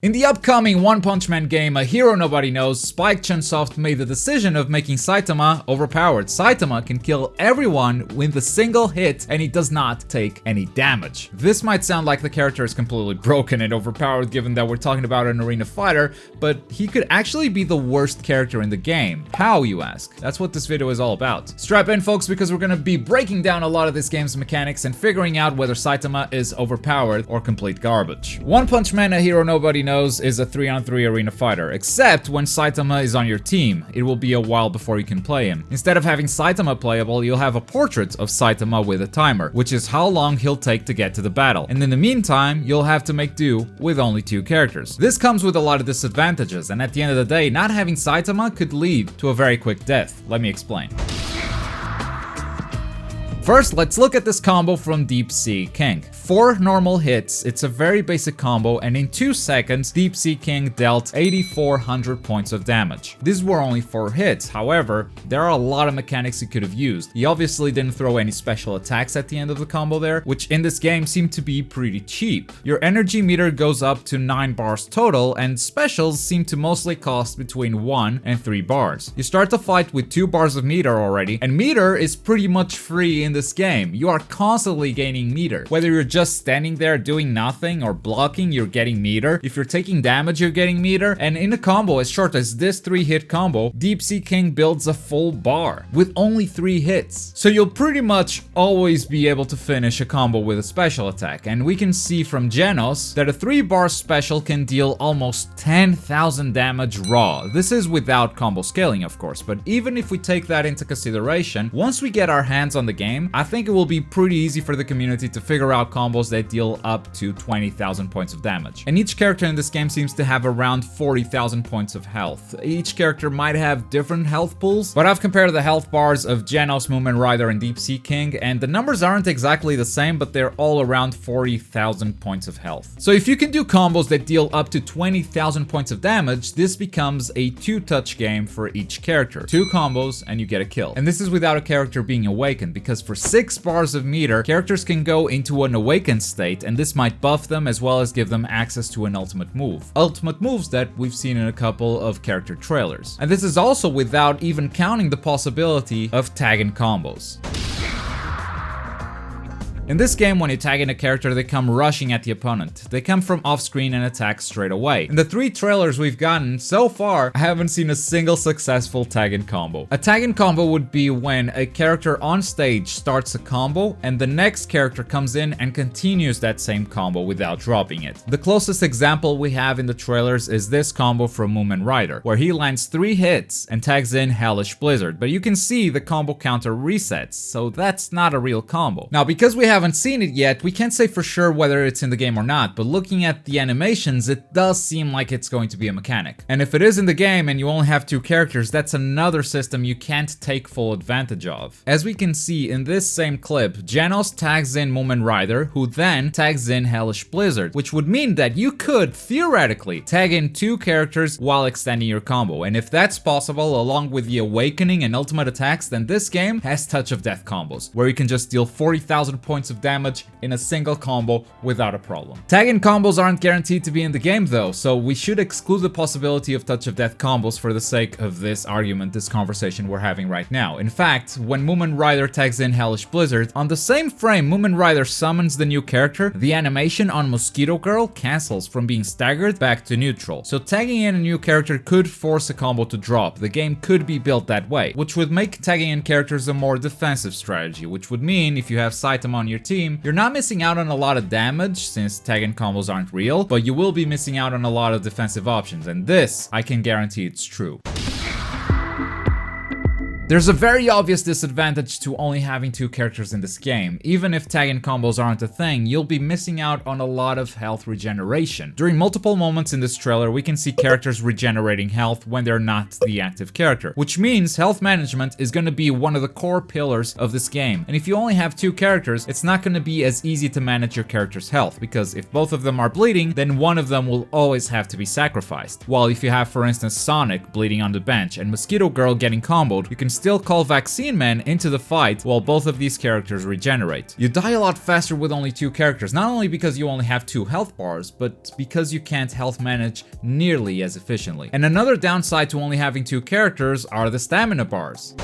In the upcoming One Punch Man game, A Hero Nobody Knows, Spike Chunsoft made the decision of making Saitama overpowered. Saitama can kill everyone with a single hit and he does not take any damage. This might sound like the character is completely broken and overpowered given that we're talking about an arena fighter, but he could actually be the worst character in the game. How, you ask? That's what this video is all about. Strap in, folks, because we're gonna be breaking down a lot of this game's mechanics and figuring out whether Saitama is overpowered or complete garbage. One Punch Man, A Hero Nobody Knows is a 3-on-3 arena fighter, except when Saitama is on your team. It will be a while before you can play him. Instead of having Saitama playable, you'll have a portrait of Saitama with a timer, which is how long he'll take to get to the battle. And in the meantime, you'll have to make do with only 2 characters. This comes with a lot of disadvantages, and at the end of the day, not having Saitama could lead to a very quick death. Let me explain. First, let's look at this combo from Deep Sea King. 4 normal hits, it's a very basic combo, and in 2 seconds, Deep Sea King dealt 8,400 points of damage. These were only 4 hits, however, there are a lot of mechanics he could have used. He obviously didn't throw any special attacks at the end of the combo there, which in this game seem to be pretty cheap. Your energy meter goes up to 9 bars total, and specials seem to mostly cost between 1 and 3 bars. You start the fight with 2 bars of meter already, and meter is pretty much free in this game. You are constantly gaining meter. Whether you're just standing there doing nothing or blocking, you're getting meter. If you're taking damage, you're getting meter. And in a combo as short as this 3-hit combo, Deep Sea King builds a full bar with only 3 hits. So you'll pretty much always be able to finish a combo with a special attack. And we can see from Genos that a 3-bar special can deal almost 10,000 damage raw. This is without combo scaling, of course, but even if we take that into consideration, once we get our hands on the game, I think it will be pretty easy for the community to figure out combos that deal up to 20,000 points of damage. And each character in this game seems to have around 40,000 points of health. Each character might have different health pools, but I've compared the health bars of Genos, Moomin Rider, and Deep Sea King, and the numbers aren't exactly the same, but they're all around 40,000 points of health. So if you can do combos that deal up to 20,000 points of damage, this becomes a 2-touch game for each character. 2 combos and you get a kill. And this is without a character being awakened, because for 6 bars of meter, characters can go into an awakened state, and this might buff them as well as give them access to an ultimate move. Ultimate moves that we've seen in a couple of character trailers. And this is also without even counting the possibility of tag-in combos. In this game, when you tag in a character, they come rushing at the opponent. They come from off-screen and attack straight away. In the 3 trailers we've gotten so far, I haven't seen a single successful tag-in combo. A tag-in combo would be when a character on stage starts a combo and the next character comes in and continues that same combo without dropping it. The closest example we have in the trailers is this combo from Moomin Rider, where he lands 3 hits and tags in Hellish Blizzard, but you can see the combo counter resets, so that's not a real combo. Now, because we haven't seen it yet, we can't say for sure whether it's in the game or not, but looking at the animations, it does seem like it's going to be a mechanic. And if it is in the game and you only have 2 characters, that's another system you can't take full advantage of. As we can see in this same clip, Genos tags in Moomin Rider, who then tags in Hellish Blizzard, which would mean that you could theoretically tag in 2 characters while extending your combo. And if that's possible, along with the awakening and ultimate attacks, then this game has touch of death combos, where you can just deal 40,000 points of damage in a single combo without a problem. Tag-in combos aren't guaranteed to be in the game though, so we should exclude the possibility of touch of death combos for the sake of this argument, this conversation we're having right now. In fact, when Moomin Rider tags in Hellish Blizzard, on the same frame Moomin Rider summons the new character, the animation on Mosquito Girl cancels from being staggered back to neutral. So tagging in a new character could force a combo to drop. The game could be built that way, which would make tagging in characters a more defensive strategy, which would mean if you have Saitama on your team, you're not missing out on a lot of damage since tag-in combos aren't real, but you will be missing out on a lot of defensive options, and this, I can guarantee it's true. There's a very obvious disadvantage to only having 2 characters in this game. Even if tag-in combos aren't a thing, you'll be missing out on a lot of health regeneration. During multiple moments in this trailer, we can see characters regenerating health when they're not the active character, which means health management is going to be one of the core pillars of this game. And if you only have 2 characters, it's not going to be as easy to manage your character's health, because if both of them are bleeding, then one of them will always have to be sacrificed. While if you have, for instance, Sonic bleeding on the bench and Mosquito Girl getting comboed, you can still call Vaccine Man into the fight while both of these characters regenerate. You die a lot faster with only 2 characters, not only because you only have 2 health bars, but because you can't health manage nearly as efficiently. And another downside to only having 2 characters are the stamina bars.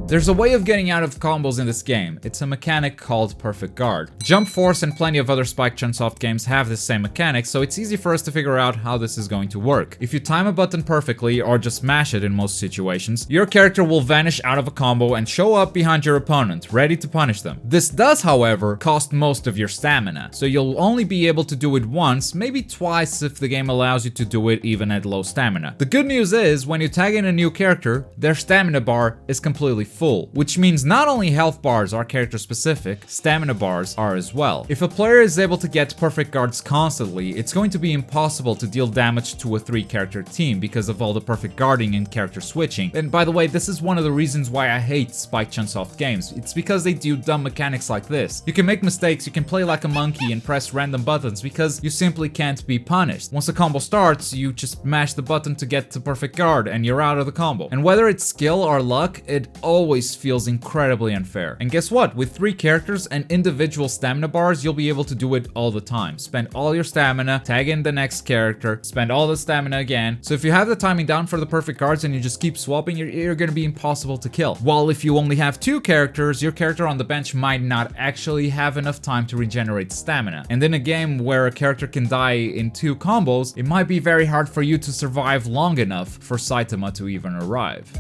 There's a way of getting out of combos in this game. It's a mechanic called Perfect Guard. Jump Force and plenty of other Spike Chunsoft games have the same mechanic, so it's easy for us to figure out how this is going to work. If you time a button perfectly, or just mash it in most situations, your character will vanish out of a combo and show up behind your opponent, ready to punish them. This does, however, cost most of your stamina, so you'll only be able to do it once, maybe twice if the game allows you to do it even at low stamina. The good news is, when you tag in a new character, their stamina bar is completely full, which means not only health bars are character specific, stamina bars are as well. If a player is able to get perfect guards constantly, it's going to be impossible to deal damage to a 3-character team because of all the perfect guarding and character switching. And by the way, this is one of the reasons why I hate Spike Chunsoft games. It's because they do dumb mechanics like this. You can make mistakes, you can play like a monkey and press random buttons because you simply can't be punished. Once the combo starts, you just mash the button to get to perfect guard and you're out of the combo. And whether it's skill or luck, it always feels incredibly unfair. And guess what? With 3 characters and individual stamina bars, you'll be able to do it all the time. Spend all your stamina, tag in the next character, spend all the stamina again. So if you have the timing down for the perfect guards and you just keep swapping, you're gonna be impossible to kill. While if you only have 2 characters, your character on the bench might not actually have enough time to regenerate stamina. And in a game where a character can die in 2 combos, it might be very hard for you to survive long enough for Saitama to even arrive.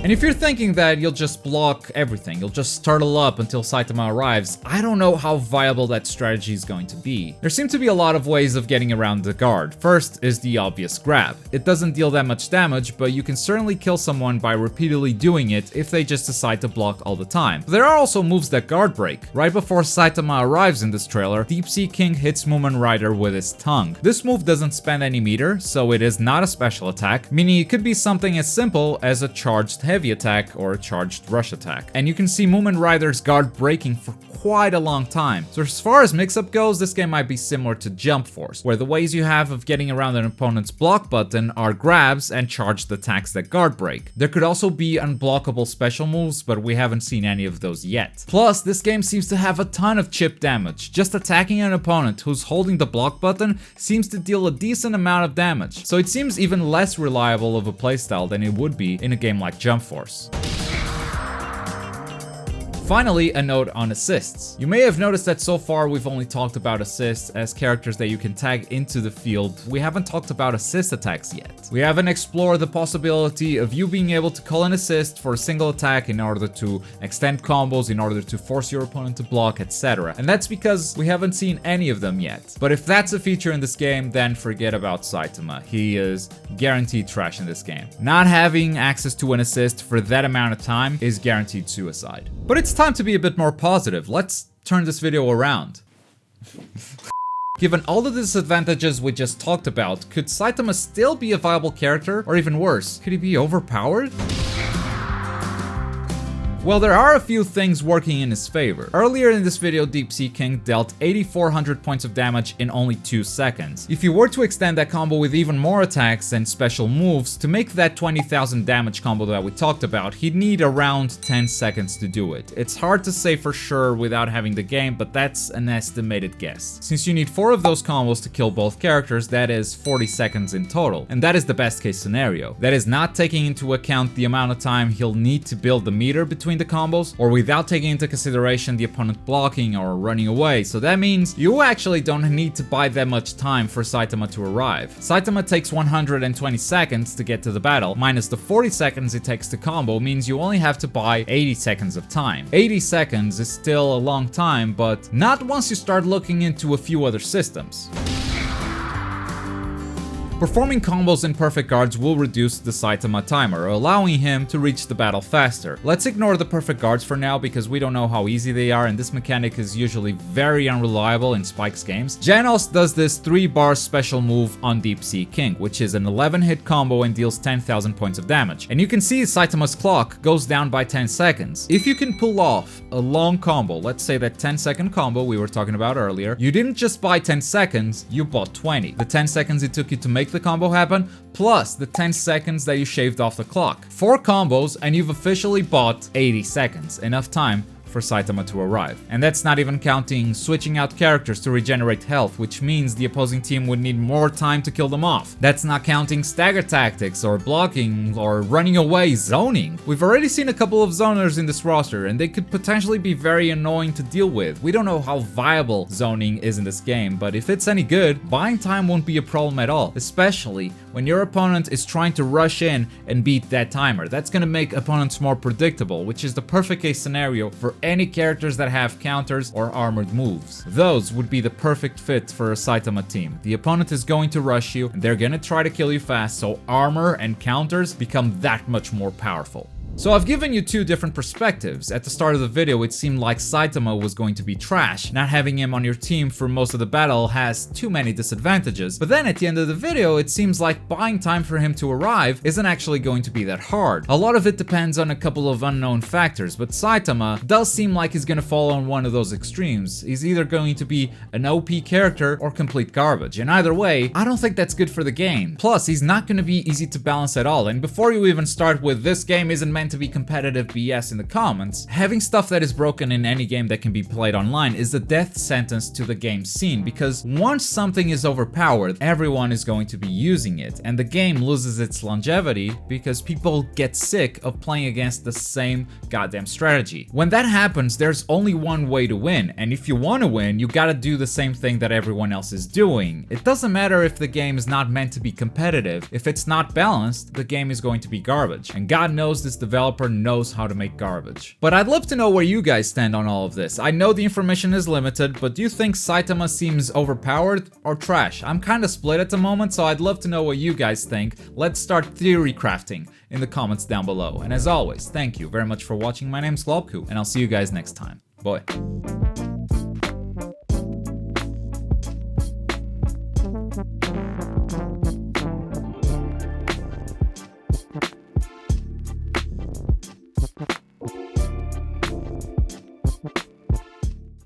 And if you're thinking that you'll just block everything, you'll just turtle up until Saitama arrives, I don't know how viable that strategy is going to be. There seem to be a lot of ways of getting around the guard. First is the obvious grab. It doesn't deal that much damage, but you can certainly kill someone by repeatedly doing it if they just decide to block all the time. There are also moves that guard break. Right before Saitama arrives in this trailer, Deep Sea King hits Moomin Rider with his tongue. This move doesn't spend any meter, so it is not a special attack, meaning it could be something as simple as a charged heavy attack or a charged rush attack. And you can see Moomin Rider's guard breaking for quite a long time. So as far as mix-up goes, this game might be similar to Jump Force, where the ways you have of getting around an opponent's block button are grabs and charged attacks that guard break. There could also be unblockable special moves, but we haven't seen any of those yet. Plus, this game seems to have a ton of chip damage. Just attacking an opponent who's holding the block button seems to deal a decent amount of damage. So it seems even less reliable of a playstyle than it would be in a game like Jump Force. Finally, a note on assists. You may have noticed that so far we've only talked about assists as characters that you can tag into the field. We haven't talked about assist attacks yet. We haven't explored the possibility of you being able to call an assist for a single attack in order to extend combos, in order to force your opponent to block, etc. And that's because we haven't seen any of them yet. But if that's a feature in this game, then forget about Saitama. He is guaranteed trash in this game. Not having access to an assist for that amount of time is guaranteed suicide. But it's time to be a bit more positive. Let's turn this video around. Given all the disadvantages we just talked about, could Saitama still be a viable character? Or even worse, could he be overpowered? Well, there are a few things working in his favor. Earlier in this video, Deep Sea King dealt 8,400 points of damage in only 2 seconds. If you were to extend that combo with even more attacks and special moves, to make that 20,000 damage combo that we talked about, he'd need around 10 seconds to do it. It's hard to say for sure without having the game, but that's an estimated guess. Since you need 4 of those combos to kill both characters, that is 40 seconds in total. And that is the best case scenario. That is not taking into account the amount of time he'll need to build the meter between the combos, or without taking into consideration the opponent blocking or running away. So that means you actually don't need to buy that much time for Saitama to arrive. Saitama takes 120 seconds to get to the battle, minus the 40 seconds it takes to combo means you only have to buy 80 seconds of time. 80 seconds is still a long time, but not once you start looking into a few other systems. Performing combos in perfect guards will reduce the Saitama timer, allowing him to reach the battle faster. Let's ignore the perfect guards for now because we don't know how easy they are and this mechanic is usually very unreliable in Spike's games. Janos does this 3-bar special move on Deep Sea King, which is an 11-hit combo and deals 10,000 points of damage. And you can see Saitama's clock goes down by 10 seconds. If you can pull off a long combo, let's say that 10-second combo we were talking about earlier, you didn't just buy 10 seconds, you bought 20. The 10 seconds it took you to make the combo happen, plus the 10 seconds that you shaved off the clock. 4 combos and you've officially bought 80 seconds, enough time for Saitama to arrive. And that's not even counting switching out characters to regenerate health, which means the opposing team would need more time to kill them off. That's not counting stagger tactics or blocking or running away, zoning. We've already seen a couple of zoners in this roster and they could potentially be very annoying to deal with. We don't know how viable zoning is in this game, but if it's any good, buying time won't be a problem at all, especially when your opponent is trying to rush in and beat that timer. That's gonna make opponents more predictable, which is the perfect case scenario for any characters that have counters or armored moves. Those would be the perfect fit for a Saitama team. The opponent is going to rush you, and they're gonna try to kill you fast, so armor and counters become that much more powerful. So I've given you 2 different perspectives. At the start of the video, it seemed like Saitama was going to be trash. Not having him on your team for most of the battle has too many disadvantages. But then at the end of the video, it seems like buying time for him to arrive isn't actually going to be that hard. A lot of it depends on a couple of unknown factors, but Saitama does seem like he's gonna fall on one of those extremes. He's either going to be an OP character or complete garbage, and either way, I don't think that's good for the game. Plus, he's not gonna be easy to balance at all, and before you even start with "this game isn't meant to be competitive" BS in the comments, having stuff that is broken in any game that can be played online is a death sentence to the game scene, because once something is overpowered, everyone is going to be using it, and the game loses its longevity because people get sick of playing against the same goddamn strategy. When that happens, there's only one way to win, and if you want to win, you gotta do the same thing that everyone else is doing. It doesn't matter if the game is not meant to be competitive. If it's not balanced, the game is going to be garbage, and God knows this developer knows how to make garbage. But I'd love to know where you guys stand on all of this. I know the information is limited, but do you think Saitama seems overpowered or trash? I'm kinda split at the moment, so I'd love to know what you guys think. Let's start theory crafting in the comments down below. And as always, thank you very much for watching. My name's Globku, and I'll see you guys next time. Bye.